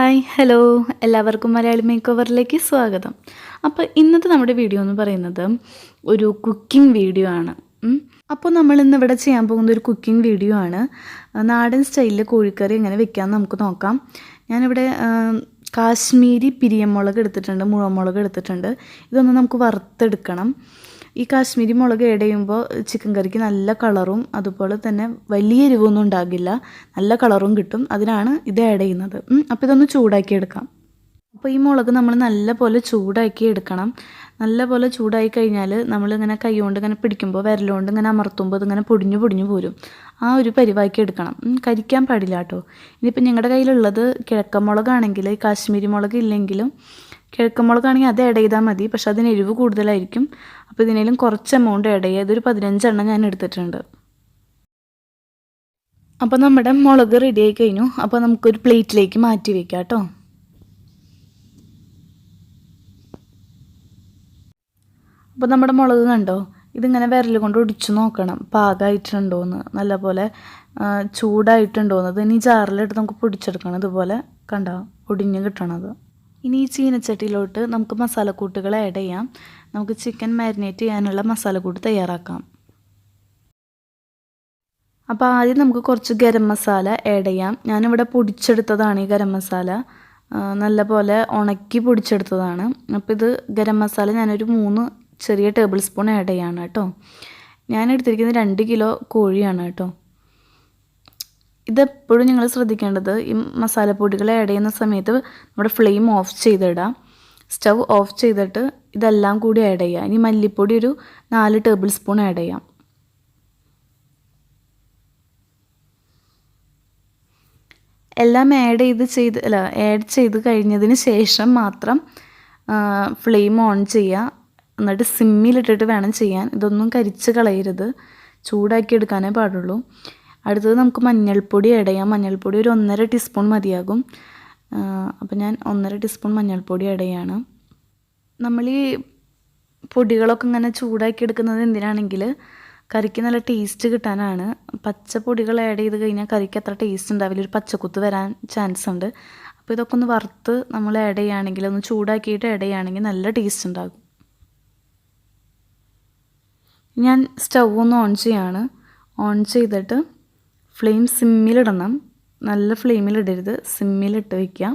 Hi hello എല്ലാവർക്കും Malayali make ഓവറിലേക്ക് സ്വാഗതം. അപ്പോൾ ഇന്നത്തെ നമ്മുടെ വീഡിയോ എന്ന് പറയുന്നത് ഒരു കുക്കിംഗ് വീഡിയോ ആണ്. അപ്പോൾ നമ്മൾ ഇന്ന് ഇവിടെ ചെയ്യാൻ പോകുന്ന ഒരു കുക്കിംഗ് വീഡിയോ ആണ്. നാടൻ സ്റ്റൈലിൽ കോഴിക്കറി എങ്ങനെ വെക്കാമെന്ന് നമുക്ക് നോക്കാം. ഞാനിവിടെ കാശ്മീരി പിരിയമുളക് എടുത്തിട്ടുണ്ട്, മുളമുളക് എടുത്തിട്ടുണ്ട്. ഇതൊന്ന് നമുക്ക് വറുത്തെടുക്കണം. ഈ കാശ്മീരി മുളക് ആഡ് ചെയ്യുമ്പോൾ ചിക്കൻ കറിക്ക് നല്ല കളറും അതുപോലെ തന്നെ വലിയ എരിവൊന്നും ഉണ്ടാകില്ല, നല്ല കളറും കിട്ടും. അതിനാണ് ഇത് ആഡ് ചെയ്യുന്നത്. അപ്പോൾ ഇതൊന്ന് ചൂടാക്കി എടുക്കാം. അപ്പോൾ ഈ മുളക് നമ്മൾ നല്ല പോലെ ചൂടാക്കി എടുക്കണം. നല്ല പോലെ ചൂടായി കഴിഞ്ഞാൽ നമ്മളിങ്ങനെ കൈ കൊണ്ട് ഇങ്ങനെ പിടിക്കുമ്പോൾ വിരലുകൊണ്ട് ഇങ്ങനെ അമർത്തുമ്പോൾ ഇതിങ്ങനെ പൊടിഞ്ഞു പൊടിഞ്ഞു പോരും. ആ ഒരു പരിവാക്കി എടുക്കണം. കരിക്കാൻ പാടില്ല കേട്ടോ. ഇനിയിപ്പോൾ നിങ്ങളുടെ കയ്യിലുള്ളത് കിഴക്കൻ മുളകാണെങ്കിൽ, കാശ്മീരി മുളക് ഇല്ലെങ്കിലും കിഴക്കൻ മുളകാണെങ്കിൽ അത് ആഡ് ചെയ്താൽ മതി. പക്ഷെ അതിന് എരിവ് കൂടുതലായിരിക്കും. അപ്പോൾ ഇതിനേലും കുറച്ച് എമൗണ്ട് ആഡ് ചെയ്യുക. ഇതൊരു 15 എണ്ണം ഞാൻ എടുത്തിട്ടുണ്ട്. അപ്പോൾ നമ്മുടെ മുളക് റെഡി ആയി കഴിഞ്ഞു. അപ്പോൾ നമുക്കൊരു പ്ലേറ്റിലേക്ക് മാറ്റി വയ്ക്കാം കേട്ടോ. അപ്പോൾ നമ്മുടെ മുളക് കണ്ടോ, ഇതിങ്ങനെ വിരൽ കൊണ്ട് ഒടിച്ചു നോക്കണം പാകമായിട്ടുണ്ടോയെന്ന്, നല്ലപോലെ ചൂടായിട്ടുണ്ടോയെന്ന്. ഇനി ജാറിലിട്ട് നമുക്ക് പൊടിച്ചെടുക്കണം. ഇതുപോലെ കണ്ടോ ഒടിഞ്ഞ് കിട്ടണത്. ഇനി ഈ ചീനച്ചട്ടിയിലോട്ട് നമുക്ക് മസാലക്കൂട്ടുകൾ ആഡ് ചെയ്യാം. നമുക്ക് ചിക്കൻ മാരിനേറ്റ് ചെയ്യാനുള്ള മസാലക്കൂട്ട് തയ്യാറാക്കാം. അപ്പോൾ ആദ്യം നമുക്ക് കുറച്ച് ഗരം മസാല ആഡ് ചെയ്യാം. ഞാനിവിടെ പൊടിച്ചെടുത്തതാണ് ഈ ഗരം മസാല, നല്ലപോലെ ഉണക്കി പൊടിച്ചെടുത്തതാണ്. അപ്പോൾ ഇത് ഗരം മസാല ഞാനൊരു 3 ചെറിയ ടേബിൾ സ്പൂൺ ആഡ് ചെയ്യാണ് കേട്ടോ. ഞാൻ എടുത്തിരിക്കുന്നത് 2 കിലോ കോഴിയാണ് കേട്ടോ. ഇതെപ്പോഴും നിങ്ങൾ ശ്രദ്ധിക്കേണ്ടത്, ഈ മസാലപ്പൊടികൾ ആഡ് ചെയ്യുന്ന സമയത്ത് നമ്മുടെ ഫ്ലെയിം ഓഫ് ചെയ്തിടാം. സ്റ്റൗ ഓഫ് ചെയ്തിട്ട് ഇതെല്ലാം കൂടി ആഡ് ചെയ്യുക. ഇനി മല്ലിപ്പൊടി ഒരു 4 ടേബിൾ സ്പൂൺ ആഡ് ചെയ്യാം. എല്ലാം ആഡ് ചെയ്ത് കഴിഞ്ഞതിന് ശേഷം മാത്രം ഫ്ലെയിം ഓൺ ചെയ്യുക. എന്നിട്ട് സിമ്മിലിട്ടിട്ട് വേണം ചെയ്യാൻ. ഇതൊന്നും കരിച്ച് കളയരുത്, ചൂടാക്കി എടുക്കാനേ പാടുള്ളൂ. അടുത്തത് നമുക്ക് മഞ്ഞൾപ്പൊടി ആഡ് ചെയ്യാം. മഞ്ഞൾപ്പൊടി ഒരു 1.5 ടീസ്പൂൺ മതിയാകും. അപ്പോൾ ഞാൻ 1.5 ടീസ്പൂൺ മഞ്ഞൾപ്പൊടി ആഡ് ചെയ്യാണ്. നമ്മൾ ഈ പൊടികളൊക്കെ ഇങ്ങനെ ചൂടാക്കി എടുക്കുന്നത് എന്തിനാണെങ്കിൽ കറിക്ക് നല്ല ടേസ്റ്റ് കിട്ടാനാണ്. പച്ച പൊടികൾ ആഡ് ചെയ്ത് കഴിഞ്ഞാൽ കറിക്ക് അത്ര ടേസ്റ്റ് ഉണ്ടാവില്ല, ഒരു പച്ചക്കുത്ത് വരാൻ ചാൻസ് ഉണ്ട്. അപ്പോൾ ഇതൊക്കെ ഒന്ന് വറുത്ത് നമ്മൾ ആഡ് ചെയ്യുകയാണെങ്കിൽ, ഒന്ന് ചൂടാക്കിയിട്ട് ആഡ് ചെയ്യുകയാണെങ്കിൽ നല്ല ടേസ്റ്റ് ഉണ്ടാകും. ഞാൻ സ്റ്റൗ ഒന്ന് ഓൺ ചെയ്യാണ്. ഓൺ ചെയ്തിട്ട് ഫ്ലെയിം സിമ്മിലിടണം. നല്ല ഫ്ലെയിമിലിടരുത്, സിമ്മിലിട്ട് വയ്ക്കുക.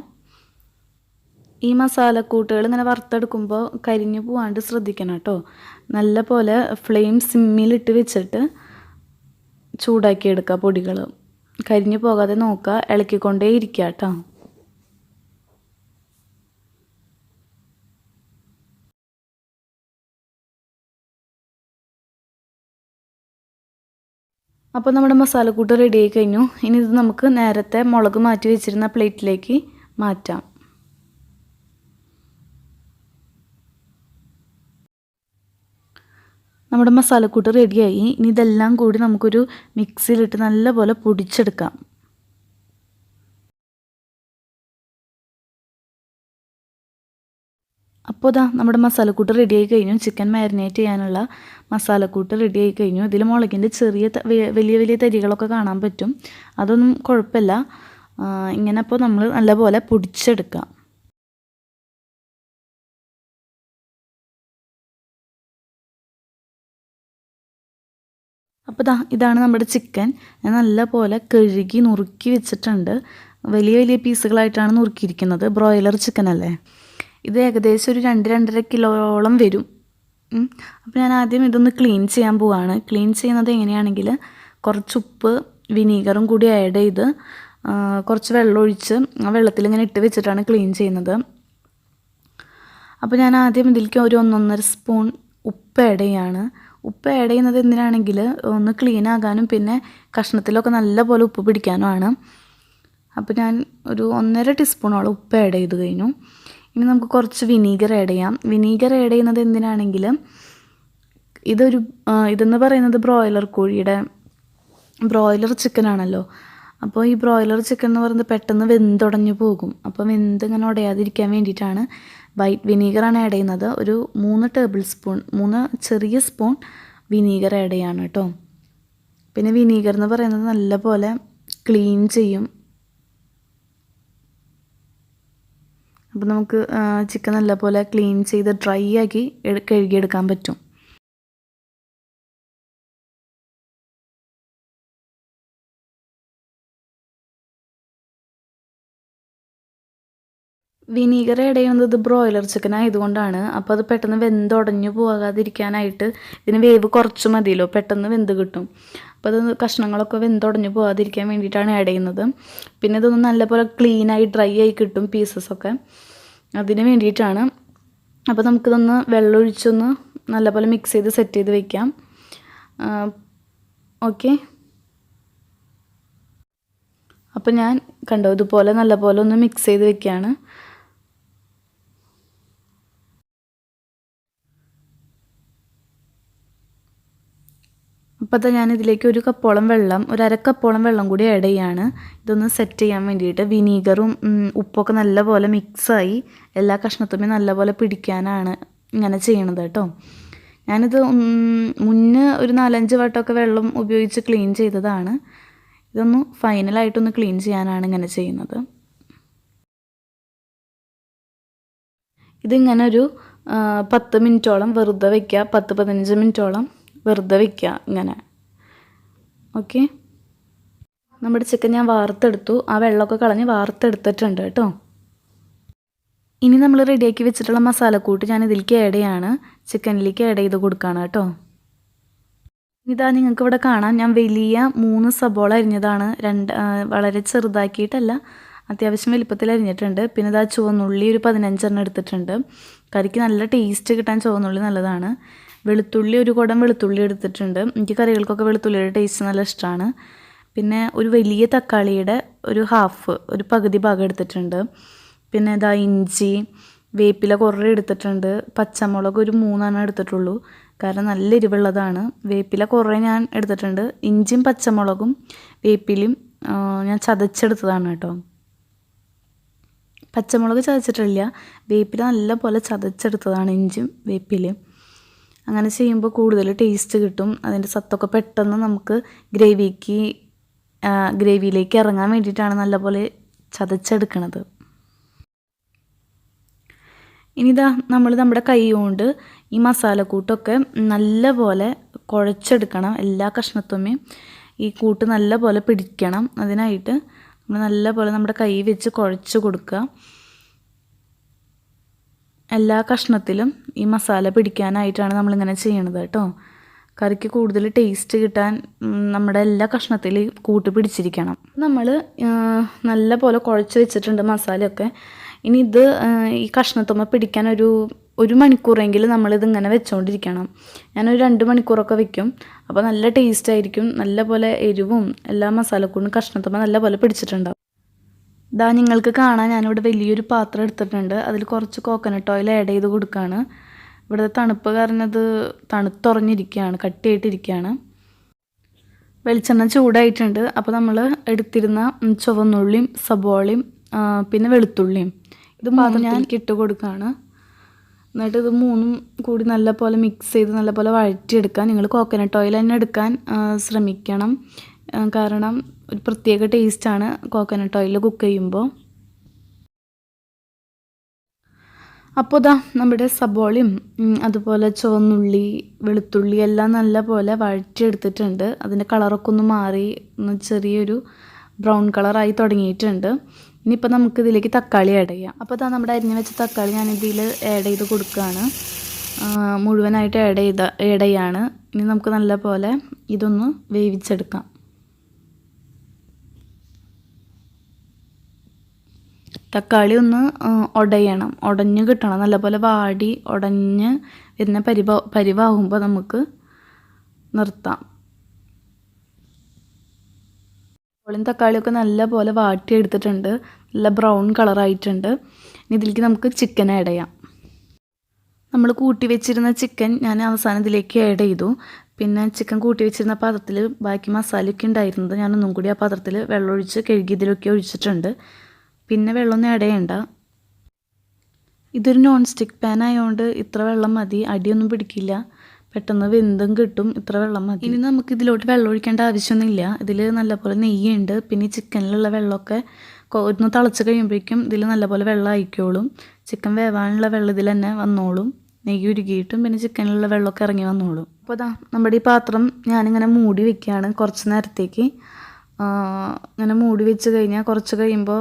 ഈ മസാലക്കൂട്ടുകൾ ഇങ്ങനെ വറുത്തെടുക്കുമ്പോൾ കരിഞ്ഞു പോകാണ്ട് ശ്രദ്ധിക്കണം കേട്ടോ. നല്ല പോലെ ഫ്ലെയിം സിമ്മിലിട്ട് വെച്ചിട്ട് ചൂടാക്കി എടുക്കുക. പൊടികൾ കരിഞ്ഞു പോകാതെ നോക്കുക, ഇളക്കിക്കൊണ്ടേ ഇരിക്കുക കേട്ടോ. അപ്പോൾ നമ്മുടെ മസാലക്കൂട്ട് റെഡി ആയി കഴിഞ്ഞു. ഇനി ഇത് നമുക്ക് നേരത്തെ മുളക് മാറ്റി വെച്ചിരുന്ന പ്ലേറ്റിലേക്ക് മാറ്റാം. നമ്മുടെ മസാലക്കൂട്ട് റെഡിയായി. ഇനി ഇതെല്ലാം കൂടി നമുക്കൊരു മിക്സിയിലിട്ട് നല്ലപോലെ പൊടിച്ചെടുക്കാം. അപ്പോൾ ഇതാ നമ്മുടെ മസാലക്കൂട്ട് റെഡി ആയി കഴിഞ്ഞു. ചിക്കൻ മാരിനേറ്റ് ചെയ്യാനുള്ള മസാലക്കൂട്ട് റെഡി ആയി കഴിഞ്ഞു. ഇതിൽ മുളകിൻ്റെ വലിയ വലിയ തരികളൊക്കെ കാണാൻ പറ്റും. അതൊന്നും കുഴപ്പമില്ല. ഇങ്ങനെ അപ്പോൾ നമ്മൾ നല്ലപോലെ പൊടിച്ചെടുക്കാം. അപ്പോൾ ഇതാണ് നമ്മുടെ ചിക്കൻ. ഞാൻ നല്ലപോലെ കഴുകി നുറുക്കി വെച്ചിട്ടുണ്ട്. വലിയ വലിയ പീസുകളായിട്ടാണ് നുറുക്കിയിരിക്കുന്നത്. ബ്രോയിലർ ചിക്കൻ അല്ലേ. ഇത് ഏകദേശം ഒരു 2-2.5 കിലോയോളം വരും. അപ്പോൾ ഞാൻ ആദ്യം ഇതൊന്ന് ക്ലീൻ ചെയ്യാൻ പോവാണ്. ക്ലീൻ ചെയ്യുന്നത് എങ്ങനെയാണെങ്കിൽ, കുറച്ച് ഉപ്പ് വിനീഗറും കൂടി ആഡ് ചെയ്ത് കുറച്ച് വെള്ളം ഒഴിച്ച് ആ വെള്ളത്തിൽ ഇങ്ങനെ ഇട്ട് വെച്ചിട്ടാണ് ക്ലീൻ ചെയ്യുന്നത്. അപ്പോൾ ഞാൻ ആദ്യം ഇതിലേക്ക് ഒരു 1.5 സ്പൂൺ ഉപ്പ് ആഡ് ചെയ്യാണ്. ഉപ്പ് ആഡ് ചെയ്യുന്നത് എന്തിനാണെങ്കിൽ ഒന്ന് ക്ലീൻ ആകാനും പിന്നെ കഷ്ണത്തിലൊക്കെ നല്ലപോലെ ഉപ്പ് പിടിക്കാനുമാണ്. അപ്പോൾ ഞാൻ ഒരു 1.5 ടീസ്പൂണോളം ഉപ്പ് ആഡ് ചെയ്ത് കഴിഞ്ഞു. ഇനി നമുക്ക് കുറച്ച് വിനീഗർ ആഡ് ചെയ്യാം. വിനീഗർ ആഡ് ചെയ്യുന്നത് എന്തിനാണെങ്കിൽ, ഇതെന്ന് പറയുന്നത് ബ്രോയിലർ ചിക്കനാണല്ലോ. അപ്പോൾ ഈ ബ്രോയിലർ ചിക്കൻ എന്ന് പറയുന്നത് പെട്ടെന്ന് വെന്തുടഞ്ഞു പോകും. അപ്പോൾ ഇങ്ങനെ ഉടയാതിരിക്കാൻ വേണ്ടിയിട്ടാണ് വൈറ്റ് വിനീഗറാണ് ആഡ് ചെയ്യുന്നത്. ഒരു 3 ചെറിയ സ്പൂൺ വിനീഗർ ആഡ് ചെയ്യാണ് കേട്ടോ. പിന്നെ വിനീഗർ എന്ന് പറയുന്നത് നല്ലപോലെ ക്ലീൻ ചെയ്യും. അപ്പോൾ നമുക്ക് ചിക്കൻ നല്ലപോലെ ക്ലീൻ ചെയ്ത് ഡ്രൈ ആക്കി കഴുകിയെടുക്കാൻ പറ്റും. വിനീഗർ ആഡ് ചെയ്യുന്നത് ബ്രോയിലർ ചിക്കൻ ആയതുകൊണ്ടാണ്. അപ്പോൾ അത് പെട്ടെന്ന് വെന്തുടഞ്ഞു പോകാതിരിക്കാനായിട്ട്, ഇതിന് വേവ് കുറച്ച് മതിയല്ലോ, പെട്ടെന്ന് വെന്ത് കിട്ടും. അപ്പോൾ അത് കഷ്ണങ്ങളൊക്കെ വെന്തുടഞ്ഞു പോകാതിരിക്കാൻ വേണ്ടിയിട്ടാണ് ആഡ് ചെയ്യുന്നത്. പിന്നെ ഇതൊന്ന് നല്ലപോലെ ക്ലീനായി ഡ്രൈ ആയി കിട്ടും പീസസൊക്കെ, അതിന് വേണ്ടിയിട്ടാണ്. അപ്പോൾ നമുക്കിതൊന്ന് വെള്ളമൊഴിച്ചൊന്ന് നല്ലപോലെ മിക്സ് ചെയ്ത് സെറ്റ് ചെയ്ത് വയ്ക്കാം. ഓക്കെ, അപ്പോൾ ഞാൻ കണ്ടോ ഇതുപോലെ നല്ലപോലെ ഒന്ന് മിക്സ് ചെയ്ത് വെക്കുകയാണ്. അപ്പോൾ ഞാൻ ഇതിലേക്ക് ഒരു അരക്കപ്പോളം വെള്ളം കൂടി ആഡ് ചെയ്യാണ്. ഇതൊന്ന് സെറ്റ് ചെയ്യാൻ വേണ്ടിയിട്ട്. വിനീഗറും ഉപ്പൊക്കെ നല്ലപോലെ മിക്സായി എല്ലാ കഷ്ണത്തുമ്മേ നല്ലപോലെ പിടിക്കാനാണ് ഇങ്ങനെ ചെയ്യണത് കേട്ടോ. ഞാനിത് മുന്നേ ഒരു 4-5 വട്ടമൊക്കെ വെള്ളം ഉപയോഗിച്ച് ക്ലീൻ ചെയ്തതാണ്. ഇതൊന്ന് ഫൈനലായിട്ടൊന്ന് ക്ലീൻ ചെയ്യാനാണ് ഇങ്ങനെ ചെയ്യുന്നത്. ഇതിങ്ങനെ ഒരു 10 മിനിറ്റോളം വെറുതെ വയ്ക്കുക, 10-15 മിനിറ്റോളം വെറുതെ വയ്ക്കുക ഇങ്ങനെ. ഓക്കെ, നമ്മുടെ ചിക്കൻ ഞാൻ വാർത്തെടുത്തു. ആ വെള്ളമൊക്കെ കളഞ്ഞ് വാർത്തെടുത്തിട്ടുണ്ട് കേട്ടോ. ഇനി നമ്മൾ റെഡിയാക്കി വെച്ചിട്ടുള്ള മസാലക്കൂട്ട് ഞാൻ ഇതിലേക്ക് ആഡ് ചെയ്യാണ്, ചിക്കനിലേക്ക് ആഡ് ചെയ്ത് കൊടുക്കുകയാണ് കേട്ടോ. ഇതാ നിങ്ങൾക്ക് ഇവിടെ കാണാം, ഞാൻ വലിയ 3 സബോള അരിഞ്ഞതാണ്. വളരെ ചെറുതാക്കിയിട്ടല്ല, അത്യാവശ്യം വലിപ്പത്തിൽ അരിഞ്ഞിട്ടുണ്ട്. പിന്നെ ഇതാ ചുവന്നുള്ളി ഒരു 15 എടുത്തിട്ടുണ്ട്. കറിക്ക് നല്ല ടേസ്റ്റ് കിട്ടാൻ ചുവന്നുള്ളി നല്ലതാണ്. വെളുത്തുള്ളി ഒരു കുടം വെളുത്തുള്ളി എടുത്തിട്ടുണ്ട്. എനിക്ക് കറികൾക്കൊക്കെ വെളുത്തുള്ളിയുടെ ടേസ്റ്റ് നല്ല ഇഷ്ടമാണ്. പിന്നെ ഒരു വലിയ തക്കാളിയുടെ ഒരു പകുതി ഭാഗം എടുത്തിട്ടുണ്ട്. പിന്നെ ഇതാ ഇഞ്ചി, വേപ്പില കുറേ എടുത്തിട്ടുണ്ട്. പച്ചമുളക് ഒരു 3 എടുത്തിട്ടുള്ളൂ, കാരണം നല്ല എരിവുള്ളതാണ്. വേപ്പില കുറേ ഞാൻ എടുത്തിട്ടുണ്ട്. ഇഞ്ചിയും പച്ചമുളകും വേപ്പിലയും ഞാൻ ചതച്ചെടുത്തതാണ് കേട്ടോ. പച്ചമുളക് ചതച്ചിട്ടില്ല, വേപ്പില നല്ല പോലെ ചതച്ചെടുത്തതാണ് ഇഞ്ചിയും വേപ്പിലയും. അങ്ങനെ ചെയ്യുമ്പോൾ കൂടുതൽ ടേസ്റ്റ് കിട്ടും. അതിൻ്റെ സത്തൊക്കെ പെട്ടെന്ന് നമുക്ക് ഗ്രേവിയിലേക്ക് ഇറങ്ങാൻ വേണ്ടിയിട്ടാണ് നല്ലപോലെ ചതച്ചെടുക്കണത്. ഇനിതാ നമ്മുടെ കൈ കൊണ്ട് ഈ മസാലക്കൂട്ടൊക്കെ നല്ലപോലെ കുഴച്ചെടുക്കണം. എല്ലാ കഷ്ണത്തുമ്മേയും ഈ കൂട്ട് നല്ലപോലെ പിടിക്കണം. അതിനായിട്ട് നമ്മൾ നല്ലപോലെ നമ്മുടെ കൈ വെച്ച് കുഴച്ച് കൊടുക്കുക. എല്ലാ കഷ്ണത്തിലും ഈ മസാല പിടിക്കാനായിട്ടാണ് നമ്മളിങ്ങനെ ചെയ്യണത് കേട്ടോ. കറിക്ക് കൂടുതൽ ടേസ്റ്റ് കിട്ടാൻ നമ്മുടെ എല്ലാ കഷ്ണത്തിലും കൂട്ട് പിടിച്ചിരിക്കണം. നമ്മൾ നല്ല പോലെ കുഴച്ച് വെച്ചിട്ടുണ്ട് മസാലയൊക്കെ. ഇനി ഈ കഷ്ണത്തുമ്മ പിടിക്കാൻ ഒരു മണിക്കൂറെങ്കിലും നമ്മളിതിങ്ങനെ വെച്ചുകൊണ്ടിരിക്കണം. ഞാനൊരു 2 മണിക്കൂറൊക്കെ വെക്കും. അപ്പോൾ നല്ല ടേസ്റ്റ് ആയിരിക്കും. നല്ല പോലെ എരിവും എല്ലാ മസാലക്കൂടും കഷ്ണത്തുമ്മ നല്ല പോലെ പിടിച്ചിട്ടുണ്ടാവും. ഇതാ നിങ്ങൾക്ക് കാണാൻ ഞാനിവിടെ വലിയൊരു പാത്രം എടുത്തിട്ടുണ്ട്. അതിൽ കുറച്ച് കോക്കനട്ട് ഓയിൽ ആഡ് ചെയ്ത് കൊടുക്കുകയാണ്. ഇവിടുത്തെ തണുപ്പ് കാരണം അത് തണുത്തുറഞ്ഞിരിക്കുകയാണ്, കട്ടിയായിട്ടിരിക്കുകയാണ്. വെളിച്ചെണ്ണ ചൂടായിട്ടുണ്ട്. അപ്പോൾ നമ്മൾ എടുത്തിരുന്ന ചുവന്നുള്ളിയും സബോളയും പിന്നെ വെളുത്തുള്ളിയും ഇത് പാത്രത്തിലേക്ക് ഇട്ട് കൊടുക്കുകയാണ്. എന്നിട്ട് ഇത് 3ഉം കൂടി നല്ലപോലെ മിക്സ് ചെയ്ത് നല്ലപോലെ വഴറ്റിയെടുക്കാൻ നിങ്ങൾ കോക്കനട്ട് ഓയിൽ തന്നെ എടുക്കാൻ ശ്രമിക്കണം. കാരണം ഒരു പ്രത്യേക ടേസ്റ്റാണ് കോക്കനട്ട് ഓയിൽ കുക്ക് ചെയ്യുമ്പോൾ. അപ്പോൾ നമ്മുടെ സബോളയും അതുപോലെ ചുവന്നുള്ളി വെളുത്തുള്ളി എല്ലാം നല്ലപോലെ വഴറ്റിയെടുത്തിട്ടുണ്ട്. അതിൻ്റെ കളറൊക്കെ ഒന്ന് മാറി ചെറിയൊരു ബ്രൗൺ കളറായി തുടങ്ങിയിട്ടുണ്ട്. ഇനിയിപ്പോൾ നമുക്കിതിലേക്ക് തക്കാളി ആഡ് ചെയ്യാം. അപ്പോൾ നമ്മുടെ അരിഞ്ഞ് വെച്ച തക്കാളി ഞാനിതിൽ ആഡ് ചെയ്ത് കൊടുക്കുകയാണ്. മുഴുവനായിട്ട് ആഡ് ചെയ്യാണ്. ഇനി നമുക്ക് നല്ലപോലെ ഇതൊന്ന് വേവിച്ചെടുക്കാം. തക്കാളി ഒന്ന് ഉടഞ്ഞ് കിട്ടണം. നല്ലപോലെ വാടി ഉടഞ്ഞ് വരുന്ന പരിവാകുമ്പോൾ നമുക്ക് നിർത്താം. സബോളയും തക്കാളിയൊക്കെ നല്ലപോലെ വാട്ടിയെടുത്തിട്ടുണ്ട്. നല്ല ബ്രൗൺ കളറായിട്ടുണ്ട്. ഇനി ഇതിലേക്ക് നമുക്ക് ചിക്കൻ ആഡ് ചെയ്യാം. നമ്മൾ കൂട്ടി വെച്ചിരുന്ന ചിക്കൻ ഞാൻ അവസാനം ഇതിലേക്ക് ആഡ് ചെയ്തു. പിന്നെ ചിക്കൻ കൂട്ടി വെച്ചിരുന്ന പാത്രത്തിൽ ബാക്കി മസാലയൊക്കെ ഉണ്ടായിരുന്നത് ഞാനൊന്നും കൂടി ആ പാത്രത്തിൽ വെള്ളമൊഴിച്ച് കഴുകി ഇതിലൊക്കെ ഒഴിച്ചിട്ടുണ്ട്. പിന്നെ വെള്ളമൊന്നും ആഡ് ചെയ്യണ്ട. ഇതൊരു നോൺ സ്റ്റിക്ക് പാൻ ആയതുകൊണ്ട് ഇത്ര വെള്ളം മതി, അടിയൊന്നും പിടിക്കില്ല, പെട്ടെന്ന് വെന്തും കിട്ടും. ഇത്ര വെള്ളം മതി. ഇനി നമുക്ക് ഇതിലോട്ട് വെള്ളം ഒഴിക്കേണ്ട ആവശ്യമൊന്നുമില്ല. ഇതിൽ നല്ലപോലെ നെയ്യുണ്ട്. പിന്നെ ചിക്കനിലുള്ള വെള്ളമൊക്കെ ഒന്ന് തിളച്ച് കഴിയുമ്പോഴേക്കും ഇതിൽ നല്ലപോലെ വെള്ളം ആയിക്കോളും. ചിക്കൻ വേവാനുള്ള വെള്ളം ഇതിൽ തന്നെ വന്നോളും. നെയ്യ് ഉരുകിയിട്ടും പിന്നെ ചിക്കനിലുള്ള വെള്ളമൊക്കെ ഇറങ്ങി വന്നോളും. അപ്പോൾ അതാ നമ്മുടെ ഈ പാത്രം ഞാനിങ്ങനെ മൂടി വെക്കുകയാണ് കുറച്ച് നേരത്തേക്ക്. ഇങ്ങനെ മൂടി വെച്ച് കഴിഞ്ഞാൽ കുറച്ച് കഴിയുമ്പോൾ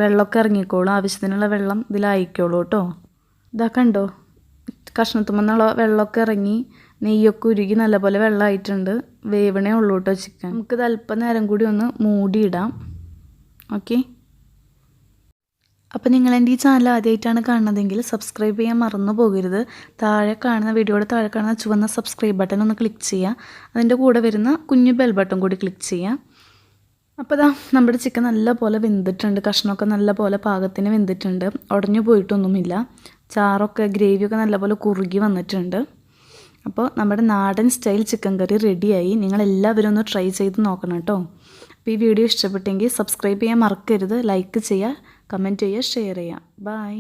വെള്ളമൊക്കെ ഇറങ്ങിക്കോളും. ആവശ്യത്തിനുള്ള വെള്ളം ഇതിലായിക്കോളൂ കേട്ടോ. ഇതാ കണ്ടോ, കഷ്ണത്തുമെന്നുള്ള വെള്ളമൊക്കെ ഇറങ്ങി നെയ്യൊക്കെ ഉരുകി നല്ലപോലെ വെള്ളമായിട്ടുണ്ട്. വേവണേ ഉള്ളൂ കേട്ടോ ചിക്കൻ. നമുക്കിത് അല്പം നേരം കൂടി ഒന്ന് മൂടിയിടാം. ഓക്കെ. അപ്പോൾ നിങ്ങൾ എൻ്റെ ഈ ചാനൽ ആദ്യമായിട്ടാണ് കാണുന്നതെങ്കിൽ സബ്സ്ക്രൈബ് ചെയ്യാൻ മറന്നു പോകരുത്. വീഡിയോയുടെ താഴെ കാണുന്ന ചുവന്ന സബ്സ്ക്രൈബ് ബട്ടൺ ഒന്ന് ക്ലിക്ക് ചെയ്യുക. അതിൻ്റെ കൂടെ വരുന്ന കുഞ്ഞു ബെൽ ബട്ടൺ കൂടി ക്ലിക്ക് ചെയ്യുക. അപ്പോൾ ഇതാ നമ്മുടെ ചിക്കൻ നല്ലപോലെ വെന്തിട്ടുണ്ട്. കഷ്ണമൊക്കെ നല്ലപോലെ പാകത്തിന് വെന്തിട്ടുണ്ട്. ഉടഞ്ഞു പോയിട്ടൊന്നുമില്ല. ചാറൊക്കെ ഗ്രേവിയൊക്കെ നല്ലപോലെ കുറുകി വന്നിട്ടുണ്ട്. അപ്പോൾ നമ്മുടെ നാടൻ സ്റ്റൈൽ ചിക്കൻ കറി റെഡിയായി. നിങ്ങളെല്ലാവരും ഒന്ന് ട്രൈ ചെയ്ത് നോക്കണം കേട്ടോ. അപ്പോൾ ഈ വീഡിയോ ഇഷ്ടപ്പെട്ടെങ്കിൽ സബ്സ്ക്രൈബ് ചെയ്യാൻ മറക്കരുത്. ലൈക്ക് ചെയ്യുക, കമൻറ്റ് ചെയ്യുക, ഷെയർ ചെയ്യുക. ബൈ.